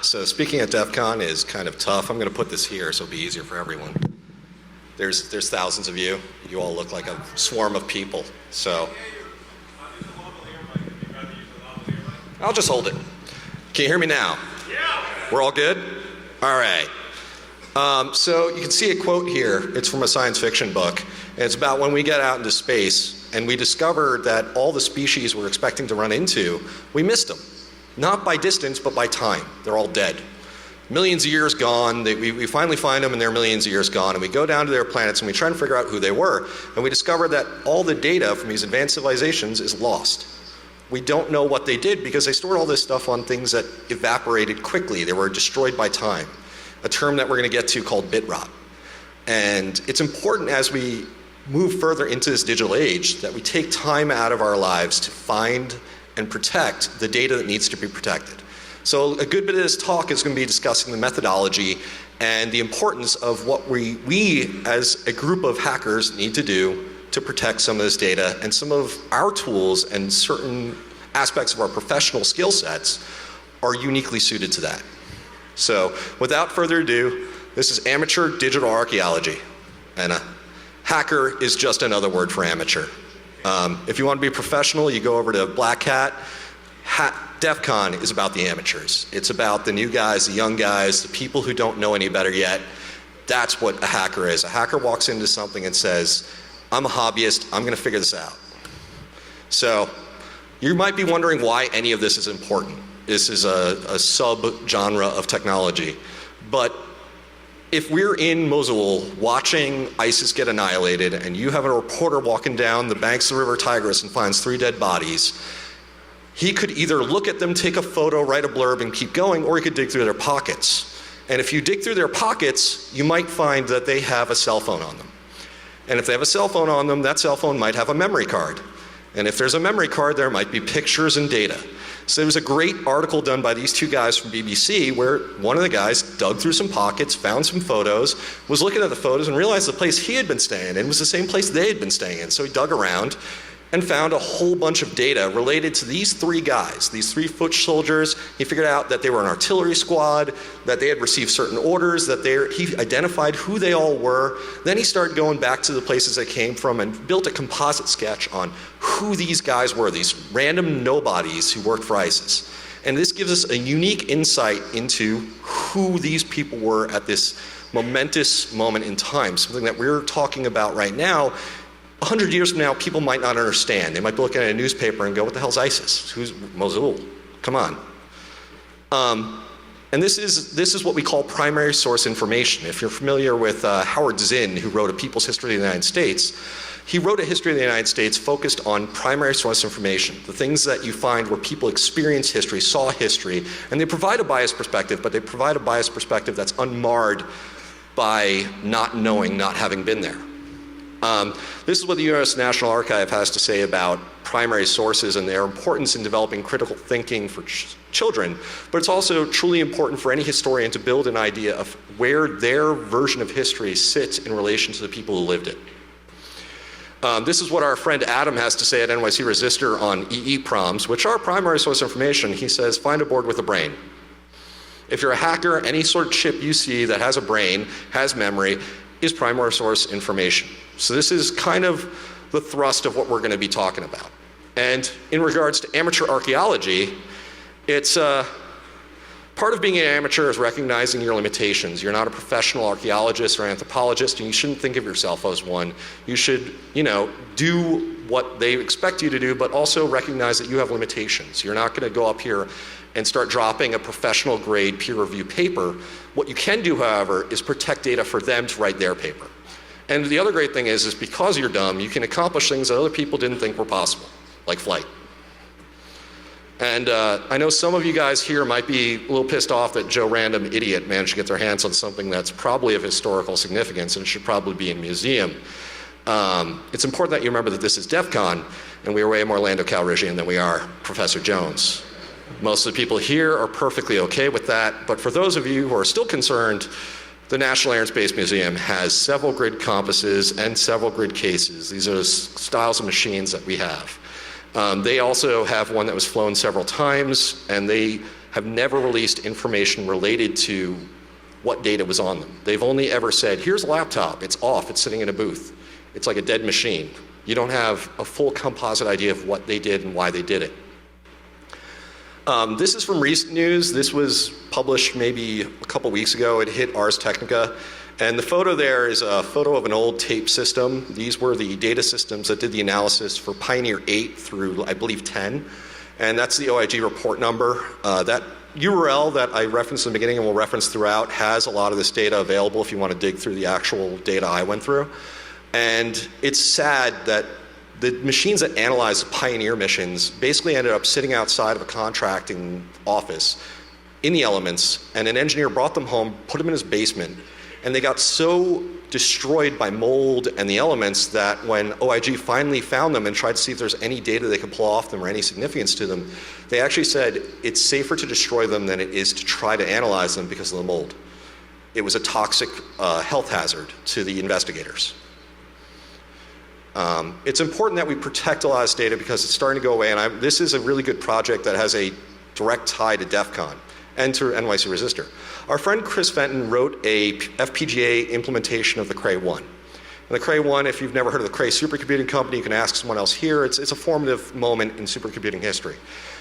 So speaking at DEF CON is kind of tough. I'm going to put this here so it'll be easier for everyone. There's thousands of you. You all look like a swarm of people. So I'll just hold it. Can you hear me now? Yeah. We're all good? All right. So you can see a quote here. It's from a science fiction book. And it's about when we get out into space and we discover that all the species we're expecting to run into, we missed them. Not by distance, but by time. They're all dead. Millions of years gone. We finally find them and they're millions of years gone. And we go down to their planets and we try to figure out who they were. And we discover that all the data from these advanced civilizations is lost. We don't know what they did because they stored all this stuff on things that evaporated quickly. They were destroyed by time. A term that we're going to get to called bit rot. And it's important as we move further into this digital age that we take time out of our lives to find and protect the data that needs to be protected. So a good bit of this talk is going to be discussing the methodology and the importance of what we as a group of hackers need to do to protect some of this data, and some of our tools and certain aspects of our professional skill sets are uniquely suited to that. So without further ado, this is amateur digital archaeology. And a hacker is just another word for amateur. If you want to be professional, you go over to Black Hat. DEF CON is about the amateurs. It's about the new guys, the young guys, the people who don't know any better yet. That's what a hacker is. A hacker walks into something and says, I'm a hobbyist, I'm going to figure this out. So you might be wondering why any of this is important. This is a sub-genre of technology. But if we're in Mosul watching ISIS get annihilated and you have a reporter walking down the banks of the River Tigris and finds 3 dead bodies, he could either look at them, take a photo, write a blurb and keep going, or he could dig through their pockets. And if you dig through their pockets, you might find that they have a cell phone on them. And if they have a cell phone on them, that cell phone might have a memory card. And if there's a memory card, there might be pictures and data. So there was a great article done by these 2 guys from BBC where one of the guys dug through some pockets, found some photos, was looking at the photos and realized the place he had been staying in was the same place they had been staying in. So he dug around and found a whole bunch of data related to these 3 guys, these 3 foot soldiers. He figured out that they were an artillery squad, that they had received certain orders, that he identified who they all were. Then he started going back to the places they came from and built a composite sketch on who these guys were, these random nobodies who worked for ISIS. And this gives us a unique insight into who these people were at this momentous moment in time, something that we're talking about right now. 100 years from now, people might not understand. They might be looking at a newspaper and go, what the hell's ISIS? Who's Mosul? Come on. And this is what we call primary source information. If you're familiar with Howard Zinn, who wrote A People's History of the United States, he wrote a history of the United States focused on primary source information, the things that you find where people experience history, saw history, and they provide a biased perspective, but they provide a biased perspective that's unmarred by not knowing, not having been there. This is what the U.S. National Archive has to say about primary sources and their importance in developing critical thinking for children, but it's also truly important for any historian to build an idea of where their version of history sits in relation to the people who lived it. This is what our friend Adam has to say at NYC Resistor on EEPROMs, which are primary source information. He says, find a board with a brain. If you're a hacker, any sort of chip you see that has a brain, has memory, is primary source information. So this is kind of the thrust of what we're going to be talking about. And in regards to amateur archaeology, it's part of being an amateur is recognizing your limitations. You're not a professional archaeologist or anthropologist, and you shouldn't think of yourself as one. You should, do what they expect you to do, but also recognize that you have limitations. You're not going to go up here and start dropping a professional grade peer review paper. What you can do, however, is protect data for them to write their paper. And the other great thing is because you're dumb, you can accomplish things that other people didn't think were possible, like flight. And I know some of you guys here might be a little pissed off that Joe Random Idiot managed to get their hands on something that's probably of historical significance and should probably be in a museum. It's important that you remember that this is DEF CON, and we are way more Lando Calrissian than we are Professor Jones. Most of the people here are perfectly okay with that, but for those of you who are still concerned, the National Air and Space Museum has several grid compasses and several grid cases. These are the styles of machines that we have. They also have one that was flown several times, and they have never released information related to what data was on them. They've only ever said, here's a laptop, it's off, it's sitting in a booth. It's like a dead machine. You don't have a full composite idea of what they did and why they did it. This is from recent news. This was published maybe a couple weeks ago. It hit Ars Technica. And the photo there is a photo of an old tape system. These were the data systems that did the analysis for Pioneer 8 through, I believe, 10. And that's the OIG report number. That URL that I referenced in the beginning and will reference throughout has a lot of this data available if you want to dig through the actual data I went through. And it's sad that the machines that analyzed the Pioneer missions basically ended up sitting outside of a contracting office in the elements, and an engineer brought them home, put them in his basement, and they got so destroyed by mold and the elements that when OIG finally found them and tried to see if there's any data they could pull off them or any significance to them, they actually said it's safer to destroy them than it is to try to analyze them because of the mold. It was a toxic health hazard to the investigators. It's important that we protect a lot of this data because it's starting to go away, and this is a really good project that has a direct tie to DEF CON and to NYC Resistor. Our friend Chris Fenton wrote a FPGA implementation of the Cray-1. And the Cray-1, if you've never heard of the Cray supercomputing company, you can ask someone else here. It's a formative moment in supercomputing history.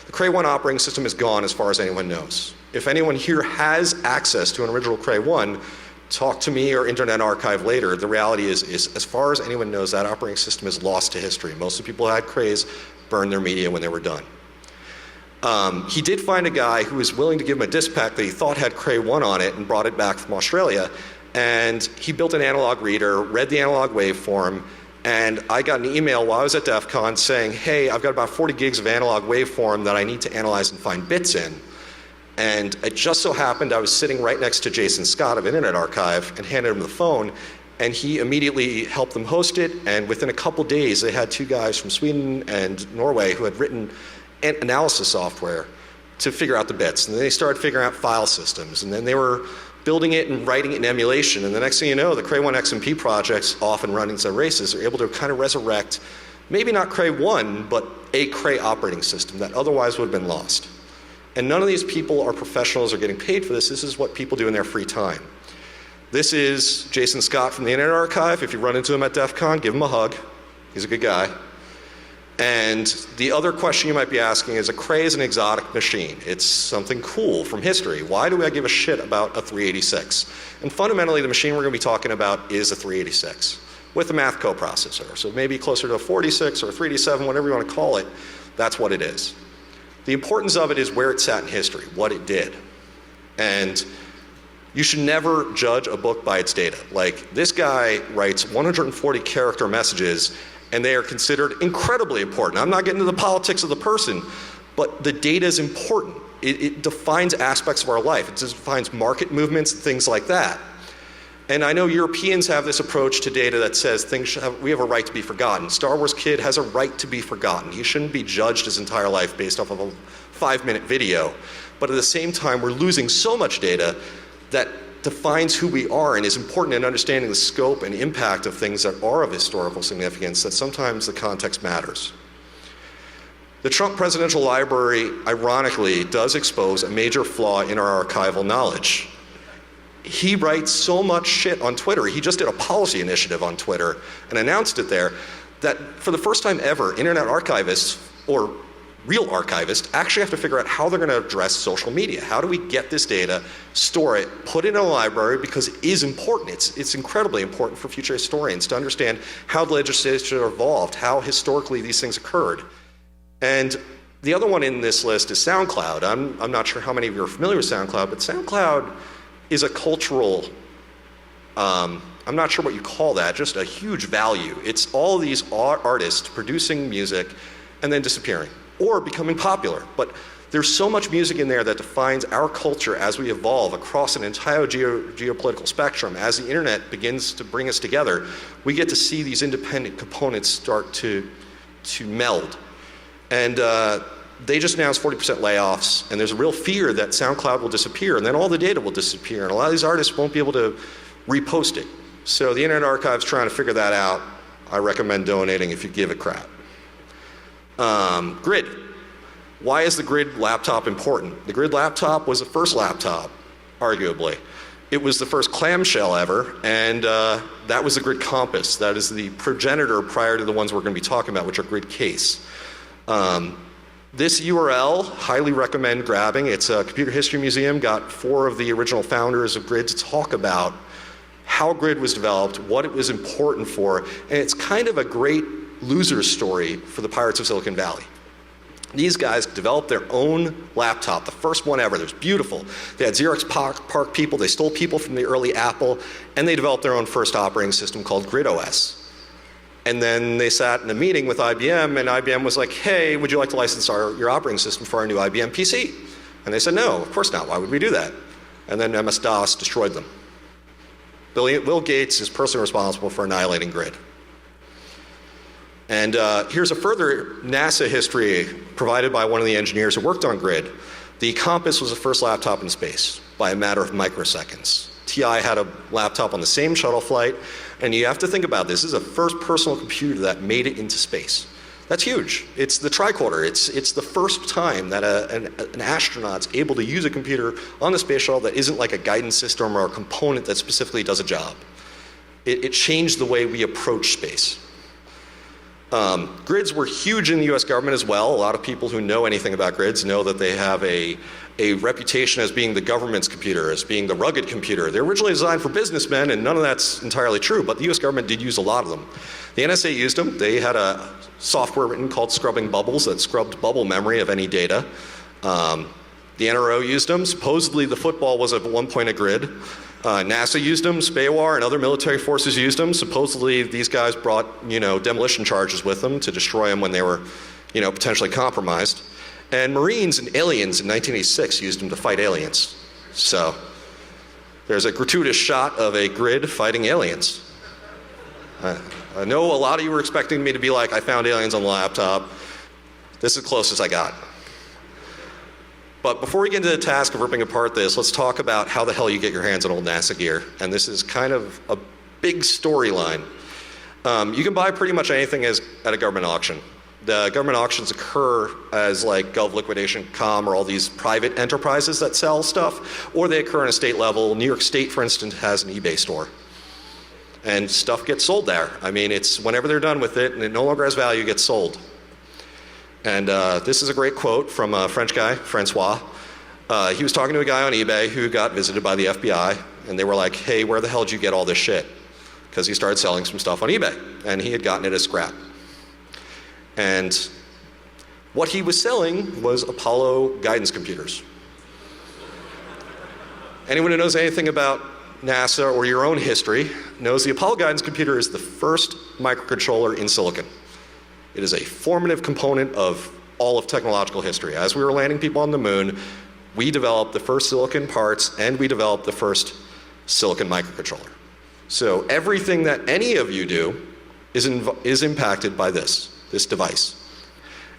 The Cray-1 operating system is gone as far as anyone knows. If anyone here has access to an original Cray-1, talk to me or Internet Archive later. The reality is as far as anyone knows, that operating system is lost to history. Most of the people who had Crays burned their media when they were done. He did find a guy who was willing to give him a disk pack that he thought had Cray-1 on it and brought it back from Australia. And he built an analog reader, read the analog waveform, and I got an email while I was at DEF CON saying, hey, I've got about 40 gigs of analog waveform that I need to analyze and find bits in. And it just so happened I was sitting right next to Jason Scott of Internet Archive and handed him the phone, and he immediately helped them host it, and within a couple days they had two guys from Sweden and Norway who had written analysis software to figure out the bits. And then they started figuring out file systems, and then they were building it and writing it in emulation, and the next thing you know, the Cray-1 XMP project's off and running some races. They're able to kind of resurrect, maybe not Cray-1, but a Cray operating system that otherwise would have been lost. And none of these people are professionals or getting paid for this. This is what people do in their free time. This is Jason Scott from the Internet Archive. If you run into him at DEF CON, give him a hug. He's a good guy. And the other question you might be asking is, a Cray is an exotic machine. It's something cool from history. Why do I give a shit about a 386? And fundamentally, the machine we're going to be talking about is a 386 with a math coprocessor. So maybe closer to a 46 or a 387, whatever you want to call it, that's what it is. The importance of it is where it sat in history, what it did. And you should never judge a book by its data. Like, this guy writes 140 character messages, and they are considered incredibly important. I'm not getting into the politics of the person, but the data is important. It defines aspects of our life. It defines market movements and things like that. And I know Europeans have this approach to data that says we have a right to be forgotten. Star Wars Kid has a right to be forgotten. He shouldn't be judged his entire life based off of a 5-minute video. But at the same time, we're losing so much data that defines who we are and is important in understanding the scope and impact of things that are of historical significance, that sometimes the context matters. The Trump Presidential Library, ironically, does expose a major flaw in our archival knowledge. He writes so much shit on Twitter. He just did a policy initiative on Twitter and announced it there, that for the first time ever, Internet archivists, or real archivists, actually have to figure out how they're going to address social media. How do we get this data, store it, put it in a library, because it is important. It's incredibly important for future historians to understand how the legislation evolved, how historically these things occurred. And the other one in this list is SoundCloud. I'm not sure how many of you are familiar with SoundCloud, but SoundCloud is a cultural, I'm not sure what you call that, just a huge value. It's all these artists producing music and then disappearing or becoming popular. But there's so much music in there that defines our culture as we evolve across an entire geopolitical spectrum. As the internet begins to bring us together, we get to see these independent components start to meld. And they just announced 40% layoffs, and there's a real fear that SoundCloud will disappear, and then all the data will disappear, and a lot of these artists won't be able to repost it. So the Internet Archive's trying to figure that out. I recommend donating if you give a crap. Grid. Why is the Grid laptop important? The Grid laptop was the first laptop, arguably. It was the first clamshell ever, and that was the Grid Compass. That is the progenitor prior to the ones we're going to be talking about, which are Grid Case. This URL, highly recommend grabbing. It's a Computer History Museum, got 4 of the original founders of Grid to talk about how Grid was developed, what it was important for, and it's kind of a great loser story for the Pirates of Silicon Valley. These guys developed their own laptop, the first one ever. It was beautiful. They had Xerox PARC people, they stole people from the early Apple, and they developed their own first operating system called Grid OS. And then they sat in a meeting with IBM, and IBM was like, hey, would you like to license your operating system for our new IBM PC? And they said, no, of course not. Why would we do that? And then MS-DOS destroyed them. Bill Gates is personally responsible for annihilating Grid. And here's a further NASA history provided by one of the engineers who worked on Grid. The Compass was the first laptop in space by a matter of microseconds. TI had a laptop on the same shuttle flight, and you have to think about this. This is a first personal computer that made it into space. That's huge. It's the tricorder. It's the first time that an astronaut's able to use a computer on the space shuttle that isn't like a guidance system or a component that specifically does a job. It changed the way we approach space. Grids were huge in the US government as well. A lot of people who know anything about grids know that they have a reputation as being the government's computer, as being the rugged computer. They're originally designed for businessmen, and none of that's entirely true, but the US government did use a lot of them. The NSA used them. They had a software written called Scrubbing Bubbles that scrubbed bubble memory of any data. The NRO used them. Supposedly the football was at one point a grid. NASA used them, SPAWAR and other military forces used them. Supposedly these guys brought, demolition charges with them to destroy them when they were, potentially compromised. And Marines and aliens in 1986 used them to fight aliens. So there's a gratuitous shot of a grid fighting aliens. I know a lot of you were expecting me to be like, I found aliens on the laptop. This is the closest I got. But before we get into the task of ripping apart this, let's talk about how the hell you get your hands on old NASA gear. And this is kind of a big storyline. You can buy pretty much anything at a government auction. The government auctions occur as like GovLiquidation.com or all these private enterprises that sell stuff, or they occur on a state level. New York State, for instance, has an eBay store. And stuff gets sold there. I mean, it's whenever they're done with it and it no longer has value, it gets sold. And this is a great quote from a French guy, Francois. He was talking to a guy on eBay who got visited by the FBI, and they were like, hey, where the hell did you get all this shit? Because he started selling some stuff on eBay, and he had gotten it as scrap. And what he was selling was Apollo guidance computers. Anyone who knows anything about NASA or your own history knows the Apollo guidance computer is the first microcontroller in silicon. It is a formative component of all of technological history. As we were landing people on the moon, we developed the first silicon parts and we developed the first silicon microcontroller. So everything that any of you do is impacted by this device.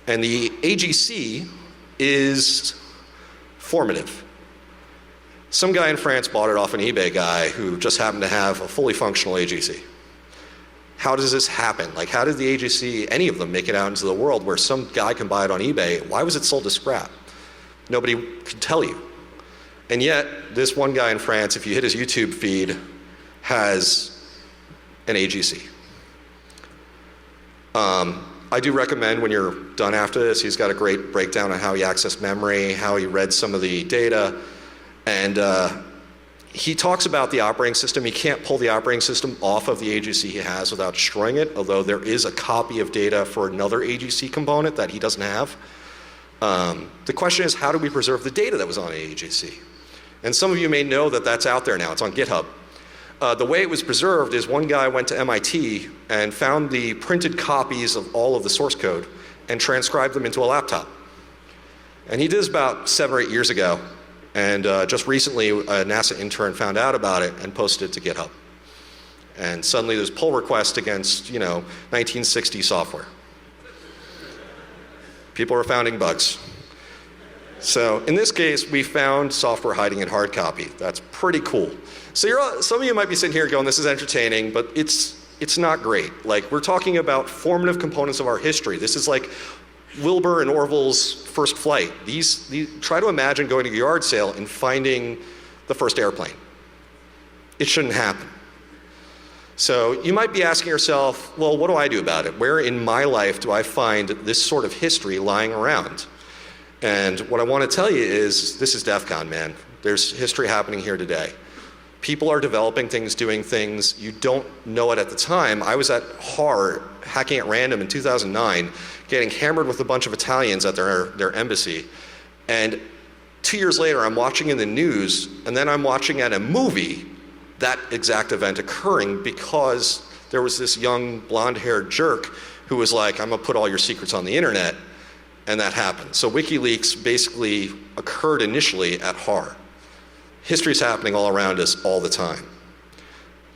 And the AGC is formative. Some guy in France bought it off an eBay guy who just happened to have a fully functional AGC. How does this happen? Like, how did the AGC, any of them, make it out into the world where some guy can buy it on eBay? Why was it sold as scrap? Nobody could tell you. And yet, this one guy in France, if you hit his YouTube feed, has an AGC. I do recommend when you're done after this, he's got a great breakdown on how he accessed memory, how he read some of the data, and he talks about the operating system. He can't pull the operating system off of the AGC he has without destroying it, although there is a copy of data for another AGC component that he doesn't have. The question is, how do we preserve the data that was on the AGC? And some of you may know that that's out there now. It's on GitHub. The way it was preserved is one guy went to MIT and found the printed copies of all of the source code and transcribed them into a laptop. And he did this about 7 or 8 years ago. And just recently, a NASA intern found out about it and posted it to GitHub. And suddenly there's pull requests against, 1960 software. People are finding bugs. So in this case, we found software hiding in hard copy. That's pretty cool. So some of you might be sitting here going, this is entertaining, but it's not great. Like, we're talking about formative components of our history. This is like, Wilbur and Orville's first flight. Try to imagine going to a yard sale and finding the first airplane. It shouldn't happen. So you might be asking yourself, well, what do I do about it? Where in my life do I find this sort of history lying around? And what I want to tell you is, this is DEF CON, man. There's history happening here today. People are developing things, doing things. You don't know it at the time. I was at HAR, hacking at random in 2009, getting hammered with a bunch of Italians at their embassy. And 2 years later, I'm watching in the news, and then I'm watching at a movie that exact event occurring because there was this young blonde-haired jerk who was like, I'm gonna put all your secrets on the internet, and that happened. So WikiLeaks basically occurred initially at HAR. History's happening all around us all the time.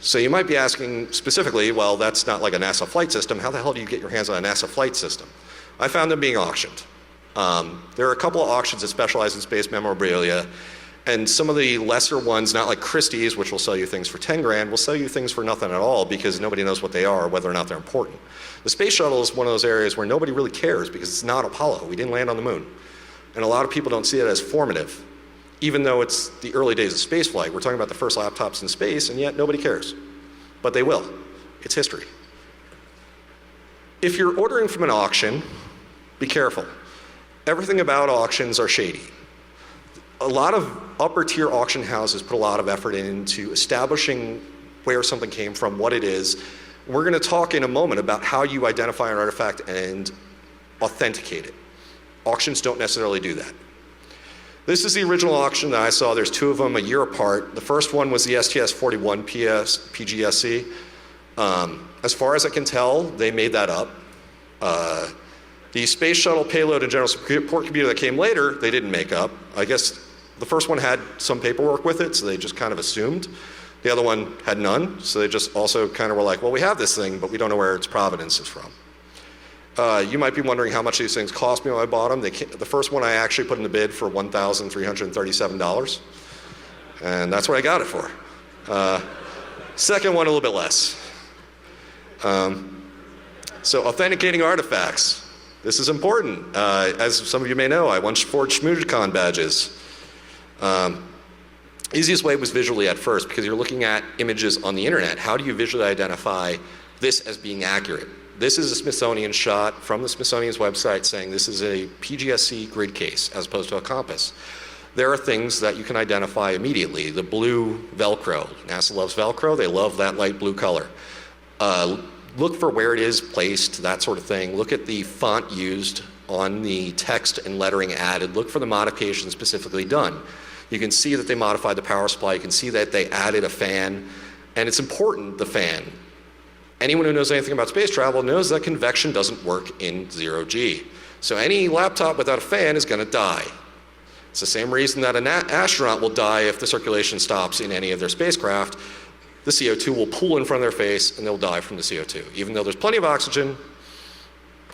So you might be asking specifically, well, that's not like a NASA flight system. How the hell do you get your hands on a NASA flight system? I found them being auctioned. There are a couple of auctions that specialize in space memorabilia, and some of the lesser ones, not like Christie's, which will sell you things for 10 grand, will sell you things for nothing at all because nobody knows what they are or whether or not they're important. The space shuttle is one of those areas where nobody really cares because it's not Apollo. We didn't land on the moon. And a lot of people don't see it as formative, even though it's the early days of space flight. We're talking about the first laptops in space, and yet nobody cares. But they will. It's history. If you're ordering from an auction, be careful. Everything about auctions are shady. A lot of upper tier auction houses put a lot of effort into establishing where something came from, what it is. We're going to talk in a moment about how you identify an artifact and authenticate it. Auctions don't necessarily do that. This is the original auction that I saw. There's two of them a year apart. The first one was the STS-41 PGSC. As far as I can tell, they made that up. The Space Shuttle Payload and General Support Computer that came later, they didn't make up. I guess the first one had some paperwork with it, so they just kind of assumed. The other one had none, so they just also kind of were like, well, we have this thing, but we don't know where its provenance is from. You might be wondering how much these things cost me when I bought them. The first one I actually put in the bid for $1,337, and that's what I got it for. Second one, a little bit less. So authenticating artifacts. This is important. As some of you may know, I once forged SmoothCon badges. Easiest way was visually at first because you're looking at images on the internet. How do you visually identify this as being accurate? This is a Smithsonian shot from the Smithsonian's website saying this is a PGSC grid case as opposed to a compass. There are things that you can identify immediately. The blue Velcro. NASA loves Velcro. They love that light blue color. Look for where it is placed, that sort of thing. Look at the font used on the text and lettering added. Look for the modifications specifically done. You can see that they modified the power supply. You can see that they added a fan. And it's important, the fan. Anyone who knows anything about space travel knows that convection doesn't work in 0G. So any laptop without a fan is going to die. It's the same reason that an astronaut will die if the circulation stops in any of their spacecraft. The CO2 will pool in front of their face and they'll die from the CO2. Even though there's plenty of oxygen,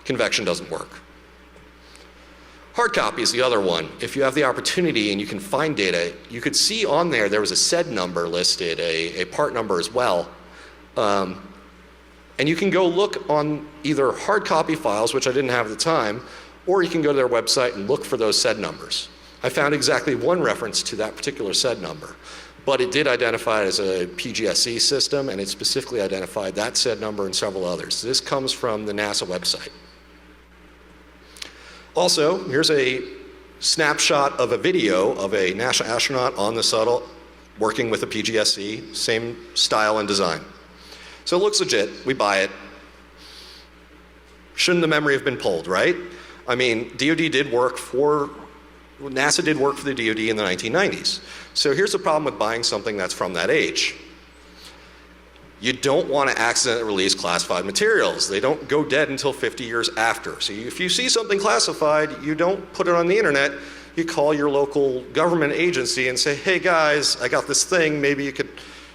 convection doesn't work. Hard copy is the other one. If you have the opportunity and you can find data, you could see on there was a SED number listed, a part number as well. And you can go look on either hard copy files, which I didn't have at the time, or you can go to their website and look for those SED numbers. I found exactly one reference to that particular SED number, but it did identify it as a PGSC system, and it specifically identified that SED number and several others. This comes from the NASA website. Also, here's a snapshot of a video of a NASA astronaut on the shuttle working with a PGSC, same style and design. So it looks legit, we buy it. Shouldn't the memory have been pulled, right? I mean, NASA did work for the DoD in the 1990s. So here's the problem with buying something that's from that age. You don't want to accidentally release classified materials. They don't go dead until 50 years after. So if you see something classified, you don't put it on the internet. You call your local government agency and say, hey guys, I got this thing, maybe you could,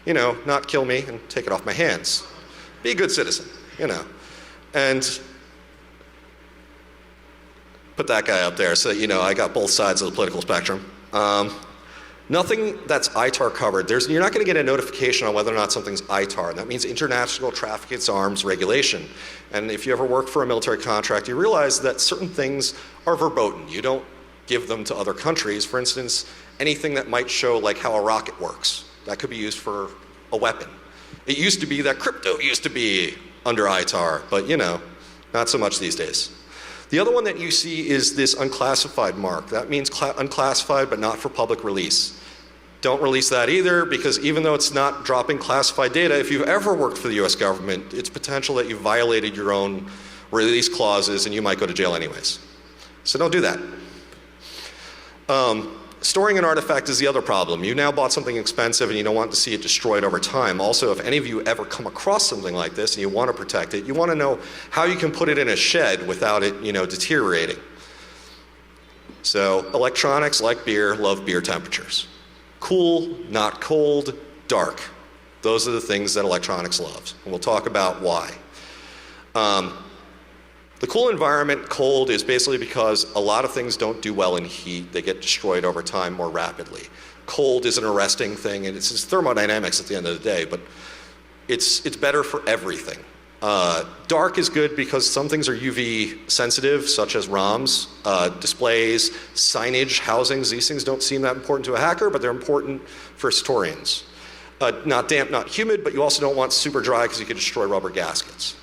not kill me and take it off my hands. Be a good citizen, And put that guy up there so that I got both sides of the political spectrum. Nothing that's ITAR covered. You're not going to get a notification on whether or not something's ITAR. And that means International Traffic in Arms Regulation. And if you ever work for a military contract, you realize that certain things are verboten. You don't give them to other countries. For instance, anything that might show like how a rocket works. That could be used for a weapon. It used to be that crypto used to be under ITAR, but not so much these days. The other one that you see is this unclassified mark. That means unclassified but not for public release. Don't release that either, because even though it's not dropping classified data, if you've ever worked for the US government, it's potential that you violated your own release clauses and you might go to jail anyways. So don't do that. Storing an artifact is the other problem. You now bought something expensive and you don't want to see it destroyed over time. Also, if any of you ever come across something like this and you want to protect it, you want to know how you can put it in a shed without it, deteriorating. So electronics, like beer, love beer temperatures. Cool, not cold, dark. Those are the things that electronics loves, and we'll talk about why. The cool environment, cold, is basically because a lot of things don't do well in heat. They get destroyed over time more rapidly. Cold is an arresting thing, and it's just thermodynamics at the end of the day, but it's better for everything. Dark is good because some things are UV sensitive, such as ROMs, displays, signage, housings. These things don't seem that important to a hacker, but they're important for historians. Not damp, not humid, but you also don't want super dry because you could destroy rubber gaskets.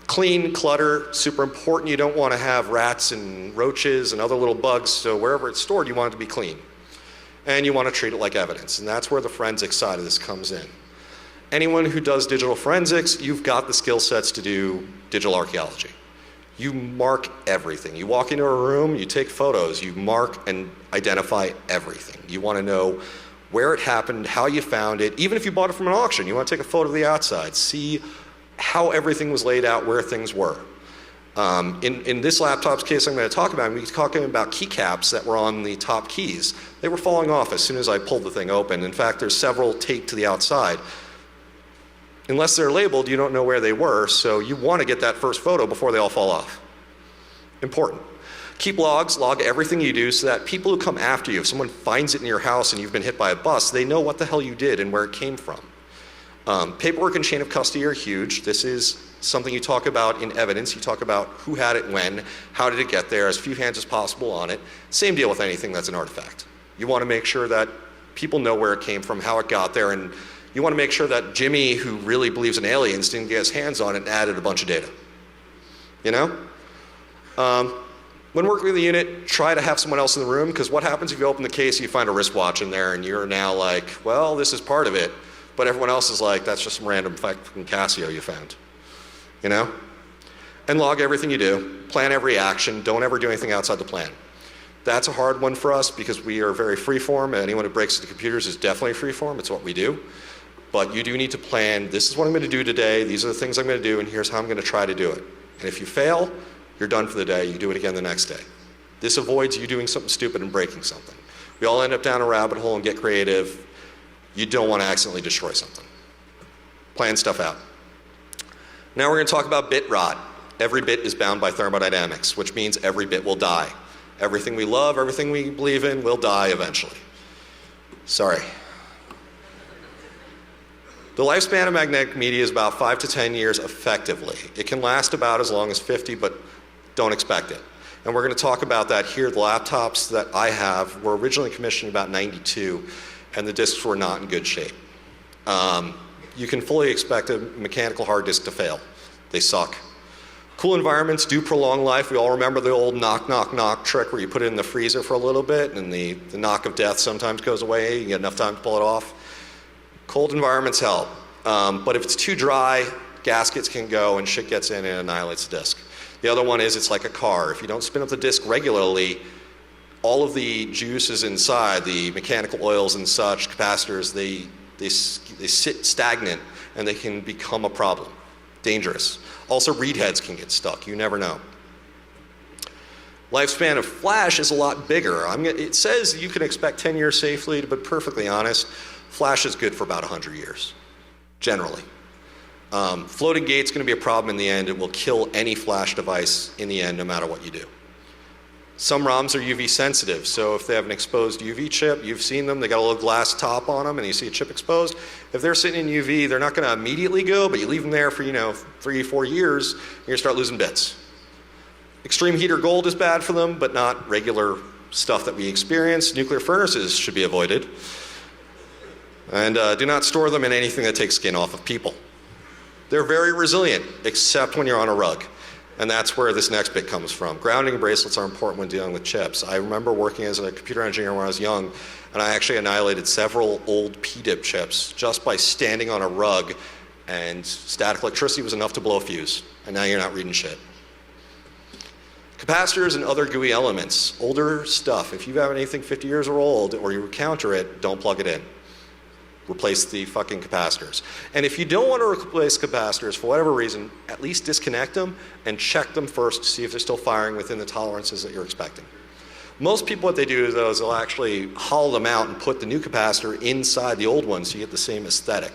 Clean, clutter, super important. You don't want to have rats and roaches and other little bugs, so wherever it's stored, you want it to be clean. And you want to treat it like evidence, and that's where the forensic side of this comes in. Anyone who does digital forensics, you've got the skill sets to do digital archaeology. You mark everything. You walk into a room, you take photos, you mark and identify everything. You want to know where it happened, how you found it. Even if you bought it from an auction, you want to take a photo of the outside, see how everything was laid out, where things were. In this laptop's case I'm going to talk about, we're talking about keycaps that were on the top keys. They were falling off as soon as I pulled the thing open. In fact, there's several taped to the outside. Unless they're labeled, you don't know where they were, so you want to get that first photo before they all fall off. Important. Keep logs, log everything you do so that people who come after you, if someone finds it in your house and you've been hit by a bus, they know what the hell you did and where it came from. Paperwork and chain of custody are huge. This is something you talk about in evidence. You talk about who had it when, how did it get there, as few hands as possible on it. Same deal with anything that's an artifact. You want to make sure that people know where it came from, how it got there, and you want to make sure that Jimmy, who really believes in aliens, didn't get his hands on it and added a bunch of data. When working with the unit, try to have someone else in the room, because what happens if you open the case and you find a wristwatch in there and you're now like, well, this is part of it. But everyone else is like, that's just some random fucking Casio you found, And log everything you do, plan every action, don't ever do anything outside the plan. That's a hard one for us because we are very freeform. Anyone who breaks into computers is definitely freeform, it's what we do. But you do need to plan, this is what I'm going to do today, these are the things I'm going to do, and here's how I'm going to try to do it. And if you fail, you're done for the day, you do it again the next day. This avoids you doing something stupid and breaking something. We all end up down a rabbit hole and get creative. You don't want to accidentally destroy something. Plan stuff out. Now we're going to talk about bit rot. Every bit is bound by thermodynamics, which means every bit will die. Everything we love, everything we believe in will die eventually. Sorry. The lifespan of magnetic media is about 5 to 10 years effectively. It can last about as long as 50, but don't expect it. And we're going to talk about that here. The laptops that I have were originally commissioned about 92, and the disks were not in good shape. You can fully expect a mechanical hard disk to fail. They suck. Cool environments do prolong life. We all remember the old knock, knock, knock trick where you put it in the freezer for a little bit and the knock of death sometimes goes away. You get enough time to pull it off. Cold environments help. But if it's too dry, gaskets can go and shit gets in and annihilates the disk. The other one is it's like a car. If you don't spin up the disk regularly, all of the juices inside, the mechanical oils and such, capacitors, they sit stagnant and they can become a problem. Dangerous. Also, read heads can get stuck. You never know. Lifespan of flash is a lot bigger. It says you can expect 10 years safely, to be perfectly honest. Flash is good for about 100 years, generally. Floating gate's going to be a problem in the end. It will kill any flash device in the end, no matter what you do. Some ROMs are UV sensitive, so if they have an exposed UV chip, you've seen them, they got a little glass top on them and you see a chip exposed. If they're sitting in UV, they're not gonna immediately go, but you leave them there for 3-4 years, you're gonna start losing bits. Extreme heat or gold is bad for them, but not regular stuff that we experience. Nuclear furnaces should be avoided. And do not store them in anything that takes skin off of people. They're very resilient, except when you're on a rug. And that's where this next bit comes from. Grounding bracelets are important when dealing with chips. I remember working as a computer engineer when I was young, and I actually annihilated several old PDIP chips just by standing on a rug, and static electricity was enough to blow a fuse. And now you're not reading shit. Capacitors and other gooey elements, older stuff. If you have anything 50 years or old, or you encounter it, don't plug it in. Replace the fucking capacitors. And if you don't want to replace capacitors for whatever reason, at least disconnect them and check them first to see if they're still firing within the tolerances that you're expecting. Most people, what they do though is they'll actually hollow them out and put the new capacitor inside the old one so you get the same aesthetic.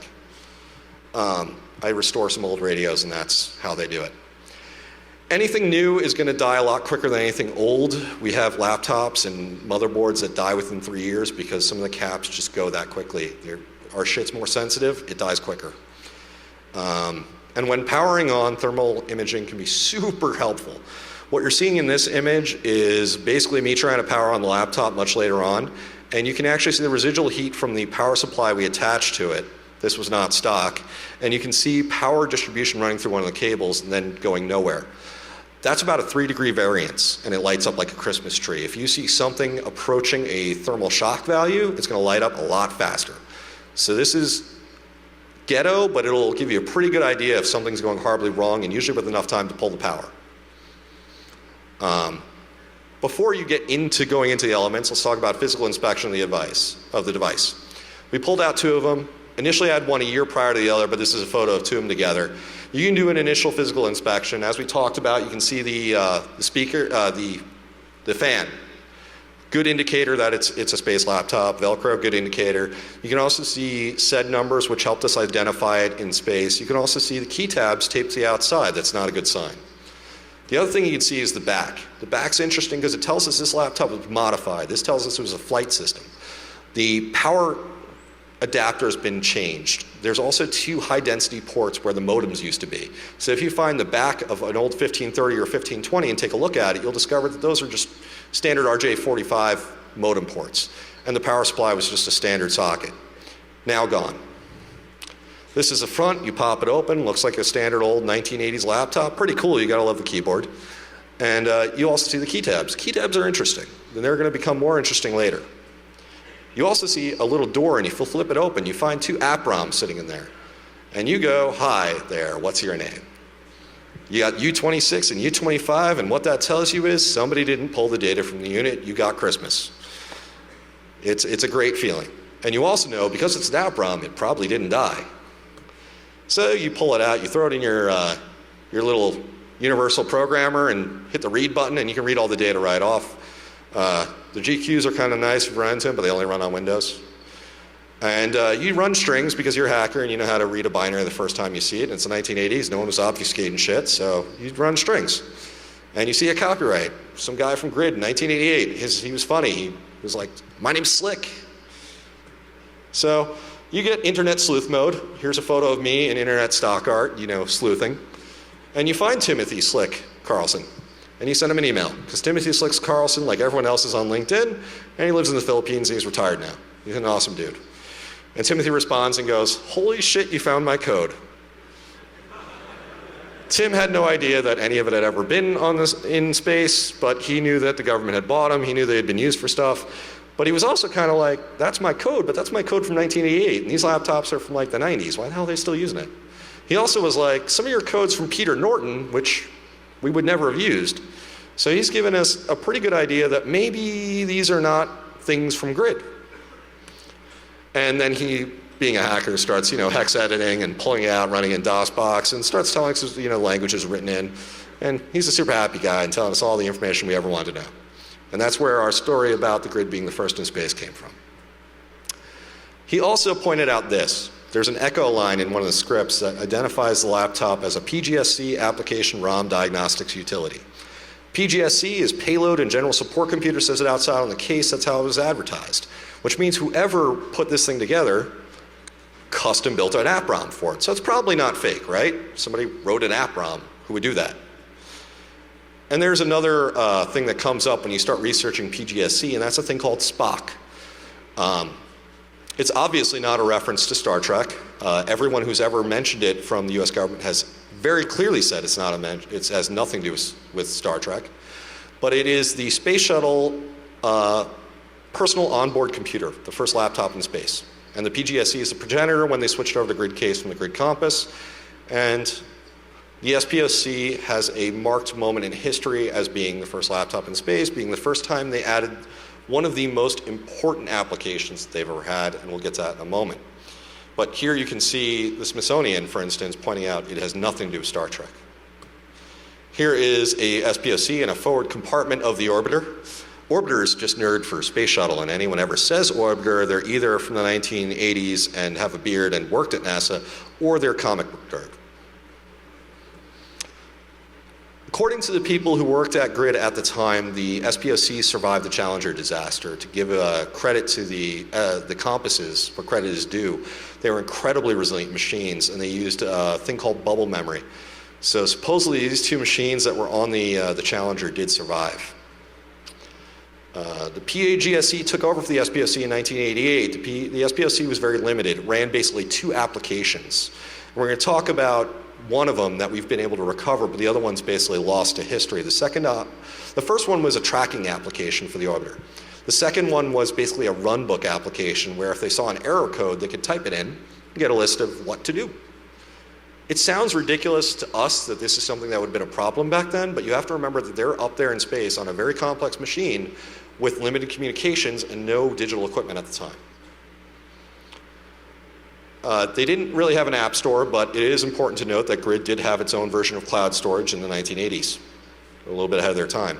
I restore some old radios and that's how they do it. Anything new is going to die a lot quicker than anything old. We have laptops and motherboards that die within 3 years because some of the caps just go that quickly. Our shit's more sensitive, it dies quicker. And when powering on, thermal imaging can be super helpful. What you're seeing in this image is basically me trying to power on the laptop much later on, and you can actually see the residual heat from the power supply we attached to it. This was not stock. And you can see power distribution running through one of the cables and then going nowhere. That's about a 3-degree variance, and it lights up like a Christmas tree. If you see something approaching a thermal shock value, it's going to light up a lot faster. So this is ghetto, but it'll give you a pretty good idea if something's going horribly wrong, and usually with enough time to pull the power. Before you get into going into the elements, let's talk about physical inspection of the device. We pulled out 2 of them. Initially I had one a year prior to the other, but this is a photo of 2 of them together. You can do an initial physical inspection. As we talked about, you can see the speaker, the fan. Good indicator that it's a space laptop. Velcro, good indicator. You can also see SED numbers, which helped us identify it in space. You can also see the key tabs taped to the outside. That's not a good sign. The other thing you can see is the back. The back's interesting because it tells us this laptop was modified. This tells us it was a flight system. The power adapter has been changed. There's also 2 high-density ports where the modems used to be. So if you find the back of an old 1530 or 1520 and take a look at it, you'll discover that those are just standard RJ45 modem ports. And the power supply was just a standard socket. Now gone. This is the front. You pop it open. Looks like a standard old 1980s laptop. Pretty cool. You gotta love the keyboard. And you also see the key tabs. Key tabs are interesting. And they're gonna become more interesting later. You also see a little door, and if you flip it open, you find 2 app ROMs sitting in there. And you go, hi there, what's your name? You got U26 and U25, and what that tells you is somebody didn't pull the data from the unit, you got Christmas. It's a great feeling. And you also know, because it's an app ROM, it probably didn't die. So you pull it out, you throw it in your little universal programmer and hit the read button, and you can read all the data right off. The GQs are kind of nice if you run into them, but they only run on Windows. And you run strings because you're a hacker and you know how to read a binary the first time you see it. And it's the 1980s, no one was obfuscating shit, so you run strings. And you see a copyright. Some guy from Grid in 1988, he was funny. He was like, my name's Slick. So you get internet sleuth mode. Here's a photo of me in internet stock art, sleuthing. And you find Timothy Slick Carlson. And you send him an email, because Timothy Slick Carlson, like everyone else, is on LinkedIn, and he lives in the Philippines, and he's retired now. He's an awesome dude. And Timothy responds and goes, holy shit, you found my code. Tim had no idea that any of it had ever been in space, but he knew that the government had bought them, he knew they had been used for stuff, but he was also kind of like, that's my code, but that's my code from 1988, and these laptops are from like the 90s, why the hell are they still using it? He also was like, some of your code's from Peter Norton, which we would never have used. So he's given us a pretty good idea that maybe these are not things from Grid. And then he, being a hacker, starts hex editing and pulling it out, running in DOSBox, and starts telling us languages written in. And he's a super happy guy and telling us all the information we ever wanted to know. And that's where our story about the Grid being the first in space came from. He also pointed out this. There's an echo line in one of the scripts that identifies the laptop as a PGSC application ROM diagnostics utility. PGSC is Payload and General Support Computer, says it outside on the case. That's how it was advertised, which means whoever put this thing together custom built an app ROM for it. So it's probably not fake, right? Somebody wrote an app ROM. Who would do that? And there's another thing that comes up when you start researching PGSC, and that's a thing called Spock. It's obviously not a reference to Star Trek. Everyone who's ever mentioned it from the US government has very clearly said it has nothing to do with Star Trek. But it is the space shuttle personal onboard computer, the first laptop in space. And the PGSC is the progenitor when they switched over to grid case from the grid compass. And the SPOC has a marked moment in history as being the first laptop in space, being the first time they added one of the most important applications that they've ever had, and we'll get to that in a moment. But here you can see the Smithsonian, for instance, pointing out it has nothing to do with Star Trek. Here is a SPOC in a forward compartment of the orbiter. Orbiter is just nerd for space shuttle, and anyone ever says orbiter, they're either from the 1980s and have a beard and worked at NASA, or they're comic book nerd. According to the people who worked at Grid at the time, the SPOC survived the Challenger disaster. To give credit to the compasses, where credit is due, they were incredibly resilient machines, and they used a thing called bubble memory. So supposedly these two machines that were on the Challenger did survive. The PAGSC took over for the SPOC in 1988. The SPOC was very limited. It ran basically two applications. And we're going to talk about one of them that we've been able to recover, but the other one's basically lost to history. The first one was a tracking application for the orbiter. The second one was basically a runbook application where if they saw an error code, they could type it in and get a list of what to do. It sounds ridiculous to us that this is something that would have been a problem back then, but you have to remember that they're up there in space on a very complex machine with limited communications and no digital equipment at the time. They didn't really have an app store, but it is important to note that Grid did have its own version of cloud storage in the 1980s, a little bit ahead of their time.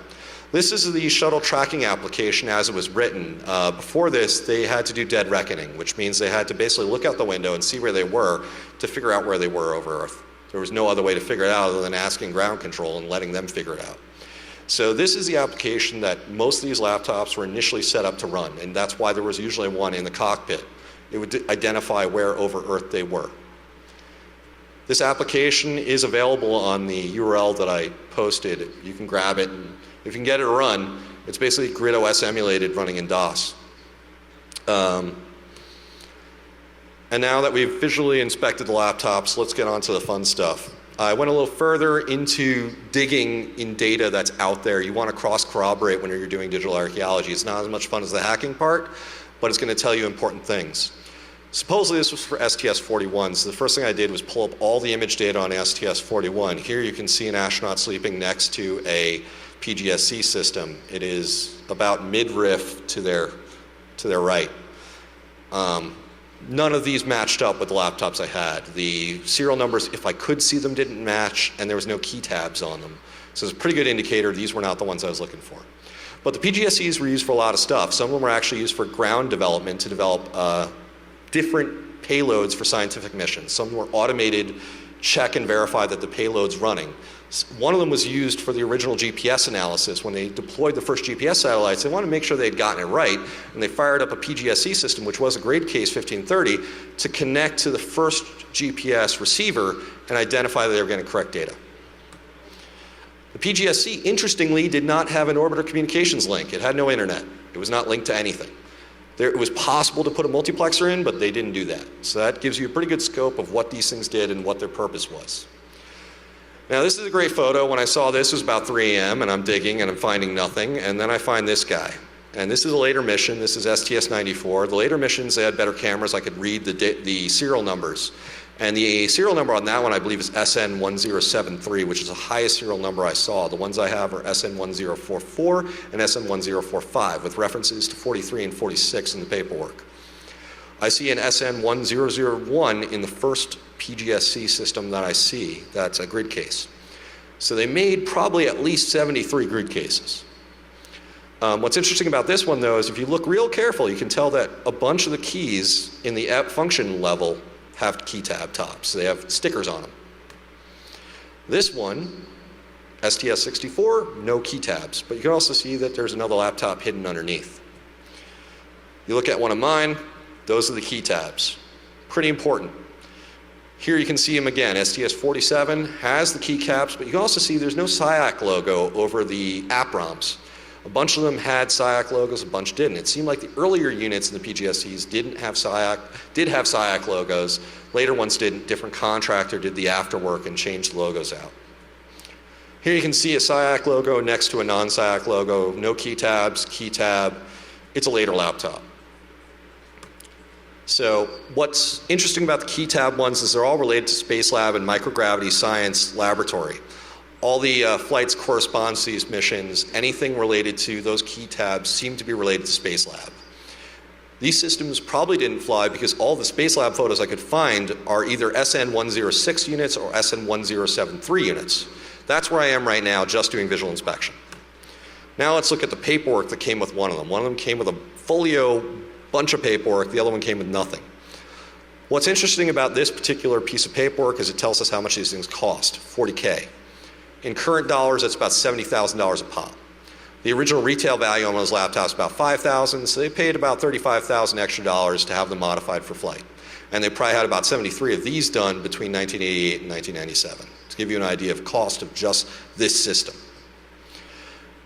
This is the shuttle tracking application as it was written. Before this, they had to do dead reckoning, which means they had to basically look out the window and see where they were to figure out where they were over Earth. There was no other way to figure it out other than asking ground control and letting them figure it out. So this is the application that most of these laptops were initially set up to run, and that's why there was usually one in the cockpit. It would identify where over Earth they were. This application is available on the URL that I posted. You can grab it, and if you can get it to run, it's basically Grid OS emulated running in DOS. And now that we've visually inspected the laptops, let's get on to the fun stuff. I went a little further into digging in data that's out there. You want to cross-corroborate when you're doing digital archaeology. It's not as much fun as the hacking part, but it's going to tell you important things. Supposedly this was for STS-41, so the first thing I did was pull up all the image data on STS-41. Here you can see an astronaut sleeping next to a PGSC system. It is about mid-riff to their right. None of these matched up with the laptops I had. The serial numbers, if I could see them, didn't match, and there was no key tabs on them. So it's a pretty good indicator these were not the ones I was looking for. But the PGSCs were used for a lot of stuff. Some of them were actually used for ground development to develop different payloads for scientific missions. Some were automated, check and verify that the payload's running. One of them was used for the original GPS analysis. When they deployed the first GPS satellites, they wanted to make sure they'd gotten it right, and they fired up a PGSC system, which was a grid case 1530, to connect to the first GPS receiver and identify that they were getting correct data. The PGSC, interestingly, did not have an orbiter communications link. It had no internet. It was not linked to anything. It was possible to put a multiplexer in, but they didn't do that. So that gives you a pretty good scope of what these things did and what their purpose was. Now this is a great photo. When I saw this, it was about 3 a.m. and I'm digging and I'm finding nothing, and then I find this guy. And this is a later mission. This is STS-94. The later missions, they had better cameras. I could read the serial numbers. And the serial number on that one, I believe, is SN1073, which is the highest serial number I saw. The ones I have are SN1044 and SN1045, with references to 43 and 46 in the paperwork. I see an SN1001 in the first PGSC system that I see. That's a grid case. So they made probably at least 73 grid cases. What's interesting about this one, though, is if you look real careful, you can tell that a bunch of the keys in the function level have key tab tops. They have stickers on them. This one STS-64, no key tabs. But you can also see that there's another laptop hidden underneath. You look at one of mine, those are the key tabs. Pretty important. Here you can see them again. STS-47 has the keycaps, but you can also see there's no SIAC logo over the app ROMs. A bunch of them had SIAC logos, a bunch didn't. It seemed like the earlier units in the PGSCs did have SIAC logos. Later ones didn't. Different contractor did the afterwork and changed the logos out. Here you can see a SIAC logo next to a non-SIAC logo. No key tabs, key tab. It's a later laptop. So what's interesting about the key tab ones is they're all related to Space Lab and Microgravity Science Laboratory. All the flights correspond to these missions. Anything related to those key tabs seem to be related to Space Lab. These systems probably didn't fly because all the Space Lab photos I could find are either SN106 units or SN1073 units. That's where I am right now, just doing visual inspection. Now let's look at the paperwork that came with one of them. One of them came with a folio bunch of paperwork, the other one came with nothing. What's interesting about this particular piece of paperwork is it tells us how much these things cost, 40K. In current dollars, that's about $70,000 a pop. The original retail value on those laptops is about $5,000, so they paid about $35,000 extra dollars to have them modified for flight. And they probably had about 73 of these done between 1988 and 1997, to give you an idea of cost of just this system.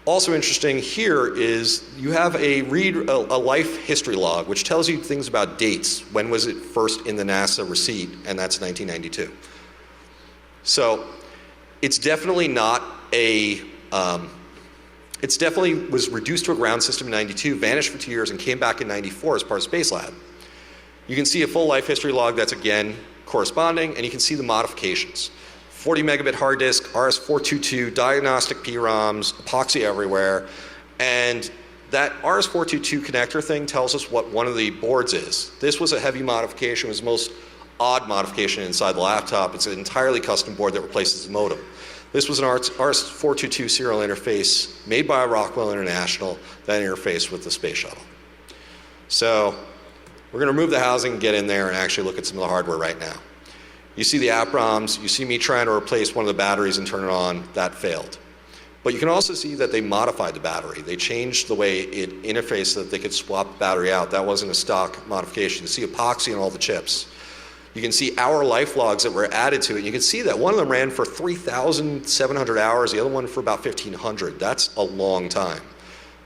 Also interesting here is you have a life history log, which tells you things about dates. When was it first in the NASA receipt? And that's 1992. So it's definitely not a, it's definitely was reduced to a ground system in 92, vanished for 2 years, and came back in 94 as part of Space Lab. You can see a full life history log that's again corresponding, and you can see the modifications. 40 megabit hard disk, RS-422, diagnostic PROMs, epoxy everywhere, and that RS-422 connector thing tells us what one of the boards is. This was a heavy modification, it was the most odd modification inside the laptop. It's an entirely custom board that replaces the modem. This was an RS-422 serial interface made by Rockwell International that interfaced with the space shuttle. So we're going to remove the housing, get in there, and actually look at some of the hardware right now. You see the app ROMs, you see me trying to replace one of the batteries and turn it on, that failed. But you can also see that they modified the battery. They changed the way it interfaced so that they could swap the battery out. That wasn't a stock modification. You see epoxy on all the chips. You can see hour life logs that were added to it. You can see that one of them ran for 3,700 hours, the other one for about 1,500. That's a long time.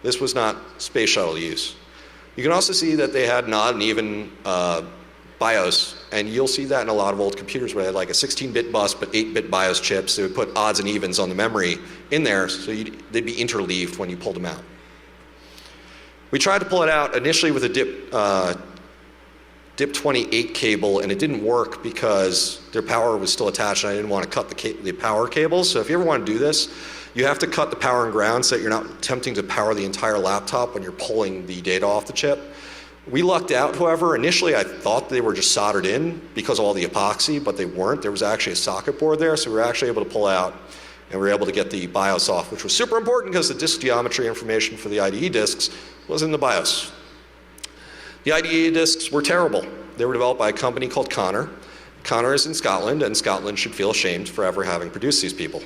This was not space shuttle use. You can also see that they had not an even BIOS, and you'll see that in a lot of old computers where they had like a 16-bit bus but 8-bit BIOS chips. They would put odds and evens on the memory in there so they'd be interleaved when you pulled them out. We tried to pull it out initially with a DIP 28 cable, and it didn't work because their power was still attached and I didn't want to cut the power cables. So if you ever want to do this, you have to cut the power and ground so that you're not attempting to power the entire laptop when you're pulling the data off the chip. We lucked out, however. Initially, I thought they were just soldered in because of all the epoxy, but they weren't. There was actually a socket board there, so we were actually able to pull out, and we were able to get the BIOS off, which was super important because the disk geometry information for the IDE disks was in the BIOS. The IDE disks were terrible. They were developed by a company called Connor. Connor is in Scotland, and Scotland should feel ashamed for ever having produced these people.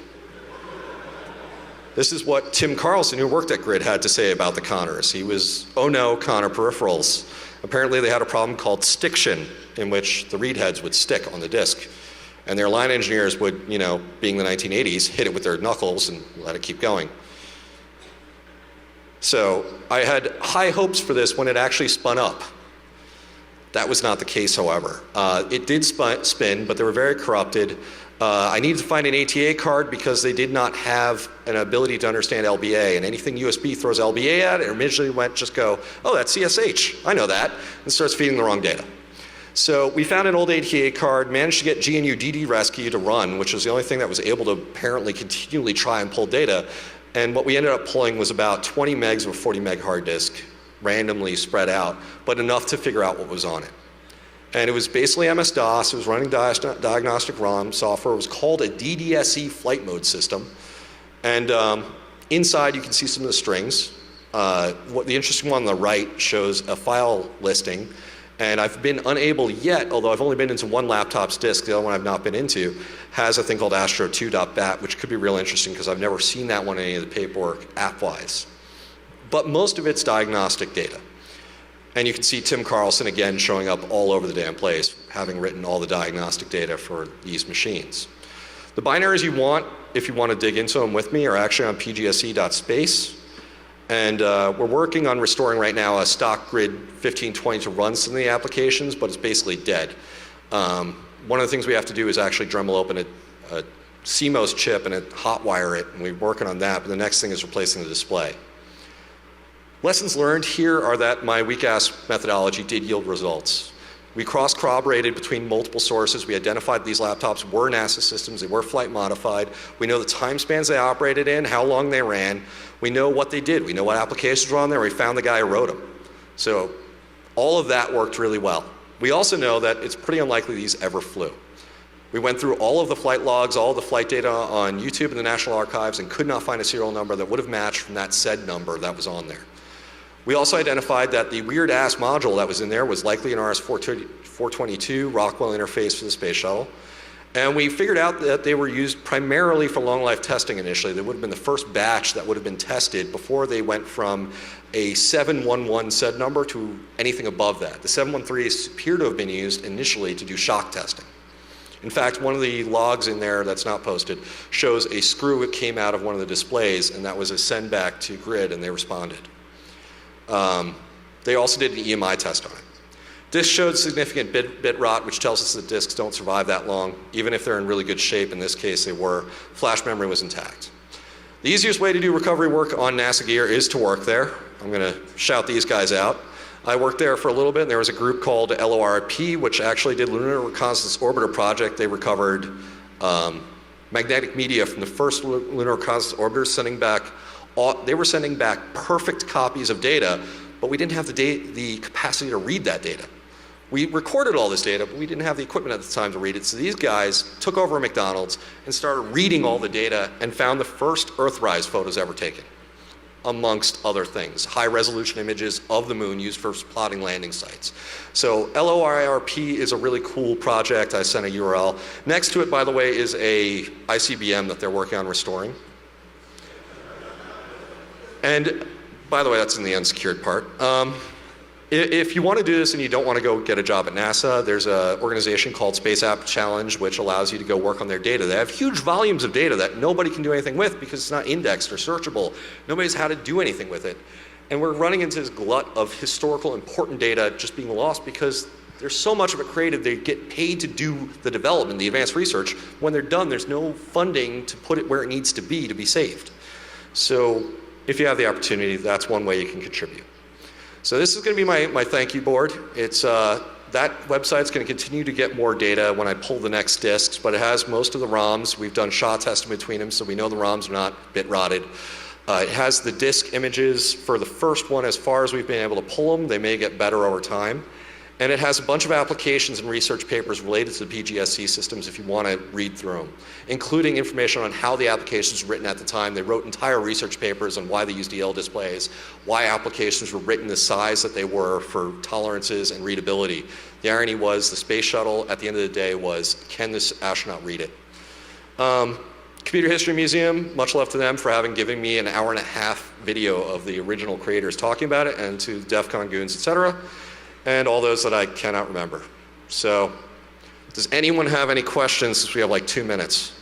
This is what Tim Carlson, who worked at Grid, had to say about the Connors. He was, oh no, Connor peripherals. Apparently they had a problem called stiction, in which the read heads would stick on the disk. And their line engineers would, you know, being the 1980s, hit it with their knuckles and let it keep going. So I had high hopes for this when it actually spun up. That was not the case, however. It did spin, but they were very corrupted. I needed to find an ATA card because they did not have an ability to understand LBA, and anything USB throws LBA at it, it immediately went, just go, oh, that's CSH, I know that, and starts feeding the wrong data. So we found an old ATA card, managed to get GNU DD Rescue to run, which was the only thing that was able to apparently continually try and pull data, and what we ended up pulling was about 20 megs of a 40 meg hard disk, randomly spread out, but enough to figure out what was on it. And it was basically MS-DOS. It was running diagnostic ROM software. It was called a DDSE flight mode system. And inside you can see some of the strings. What the interesting one on the right shows a file listing. And I've been unable yet, although I've only been into one laptop's disk, the other one I've not been into, has a thing called astro2.bat, which could be real interesting because I've never seen that one in any of the paperwork app-wise. But most of it's diagnostic data. And you can see Tim Carlson again showing up all over the damn place, having written all the diagnostic data for these machines. The binaries you want, if you want to dig into them with me, are actually on pgse.space. And we're working on restoring right now a stock grid 1520 to run some of the applications, but it's basically dead. One of the things we have to do is actually Dremel open a CMOS chip and hotwire it, and we're working on that, but the next thing is replacing the display. Lessons learned here are that my weak-ass methodology did yield results. We cross-corroborated between multiple sources. We identified these laptops were NASA systems, they were flight modified. We know the time spans they operated in, how long they ran. We know what they did. We know what applications were on there. We found the guy who wrote them. So all of that worked really well. We also know that it's pretty unlikely these ever flew. We went through all of the flight logs, all of the flight data on YouTube and the National Archives, and could not find a serial number that would have matched from that said number that was on there. We also identified that the weird-ass module that was in there was likely an RS-422 Rockwell interface for the space shuttle. And we figured out that they were used primarily for long-life testing initially. They would have been the first batch that would have been tested before they went from a 711 SED number to anything above that. The 713 appear to have been used initially to do shock testing. In fact, one of the logs in there that's not posted shows a screw that came out of one of the displays, and that was a send back to grid, and they responded. They also did an EMI test on it. Disk showed significant bit rot, which tells us that disks don't survive that long, even if they're in really good shape. In this case, they were. Flash memory was intact. The easiest way to do recovery work on NASA gear is to work there. I'm going to shout these guys out. I worked there for a little bit, and there was a group called LORP, which actually did Lunar Reconnaissance Orbiter project. They recovered magnetic media from the first Lunar Reconnaissance Orbiter, they were sending back perfect copies of data, but we didn't have the capacity to read that data. We recorded all this data, but we didn't have the equipment at the time to read it. So these guys took over a McDonald's and started reading all the data and found the first Earthrise photos ever taken, amongst other things. High-resolution images of the moon used for plotting landing sites. So LORP is a really cool project. I sent a URL. Next to it, by the way, is a ICBM that they're working on restoring. And by the way, that's in the unsecured part. If you want to do this and you don't want to go get a job at NASA, there's an organization called Space App Challenge, which allows you to go work on their data. They have huge volumes of data that nobody can do anything with because it's not indexed or searchable. Nobody's how to do anything with it. And we're running into this glut of historical important data just being lost because there's so much of it created, they get paid to do the development, the advanced research. When they're done, there's no funding to put it where it needs to be saved. So if you have the opportunity, that's one way you can contribute. So this is going to be my thank you board. It's that website's going to continue to get more data when I pull the next disks, but it has most of the ROMs. We've done SHA testing between them, so we know the ROMs are not bit rotted. It has the disk images for the first one as far as we've been able to pull them. They may get better over time. And it has a bunch of applications and research papers related to the PGSC systems if you want to read through them, including information on how the applications were written at the time. They wrote entire research papers on why they used DL displays, why applications were written the size that they were for tolerances and readability. The irony was the space shuttle at the end of the day was, can this astronaut read it? Computer History Museum, much love to them for having given me an hour-and-a-half video of the original creators talking about it, and to DEF CON goons, etc., and all those that I cannot remember. So, does anyone have any questions since we have like 2 minutes?